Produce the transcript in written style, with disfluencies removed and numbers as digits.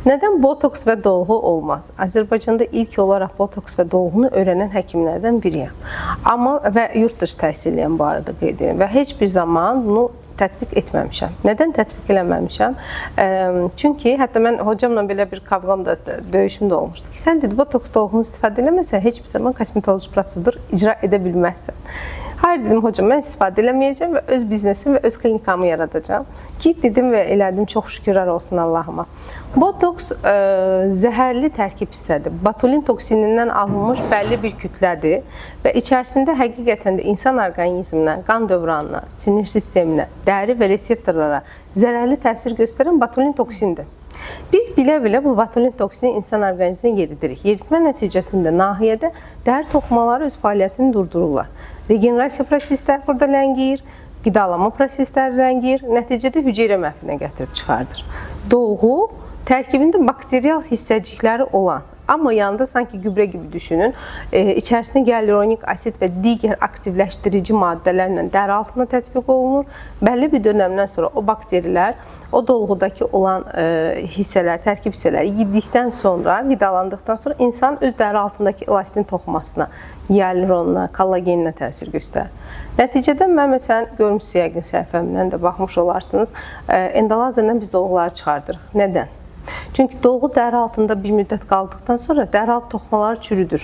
Neden botoks ve dolgu olmaz? Azərbaycanda ilk olaraq botoks ve dolğunu öğrenen həkimlərdən biriyəm. Amma və yurt dışı təhsilliyəm bu arada qeyd edirəm və heç bir zaman bunu tətbiq etməmişəm. Nədən tətbiq eləməmişəm? Çünki hətta mən hocamla belə bir kavqam da, döyüşüm də olmuşdu ki, sən dedi, botoks dolğunu istifadə eləməsən, heç bir zaman kosmetoloji prosedur icra edə bilməzsən. Hayır dedim hocam, mən istifadə eləməyəcəm və öz biznesim və öz klinikamı yaradacağım. Ki dedim və elədim, çox şükürlər olsun Allahıma. Botoks zəhərli tərkib hissədir. Botulin toksinindən alınmış bəlli bir kütlədir və içərisində həqiqətən də insan orqanizminə, qan dövranına, sinir sisteminə, dəri və reseptorlara zərərli təsir göstərən botulin toksindir. Biz bilə-bilə bu botulin toksini insan orqanizminə yeridirik. Yeritmə nəticəsində nahiyədə dəri toxumaları öz fəaliyyətini durdururlar. Regenerasiya prosesləri burada ləngiyir, qidalama prosesləri ləngiyir, nəticədə hüceyrə məhvinə gətirib çıxardır. Dolğu tərkibində bakterial hissəcikləri olan, amma yanında sanki gübrə gibi düşünün, içərisində gyaluronik asid və digər aktivləşdirici maddələrlə dəri altına tətbiq olunur. Bəlli bir dönəmdən sonra o bakterilər, o dolğudakı olan hissələr, tərkib hissələri yedikdən sonra, qidalandıqdan sonra insan öz dəri altındakı elastin toxumasına, gyaluronuna, kollageninə təsir göstərir. Nəticədə mən məsələn görmüşsünüz yəqin səhifəmdən də baxmış olarsınız, endolazerlə biz dolğuları çıxardırıq. Nədən? Çünki dolğu dəri altında bir müddət qaldıqdan sonra dəri altı toxumaları çürüdür.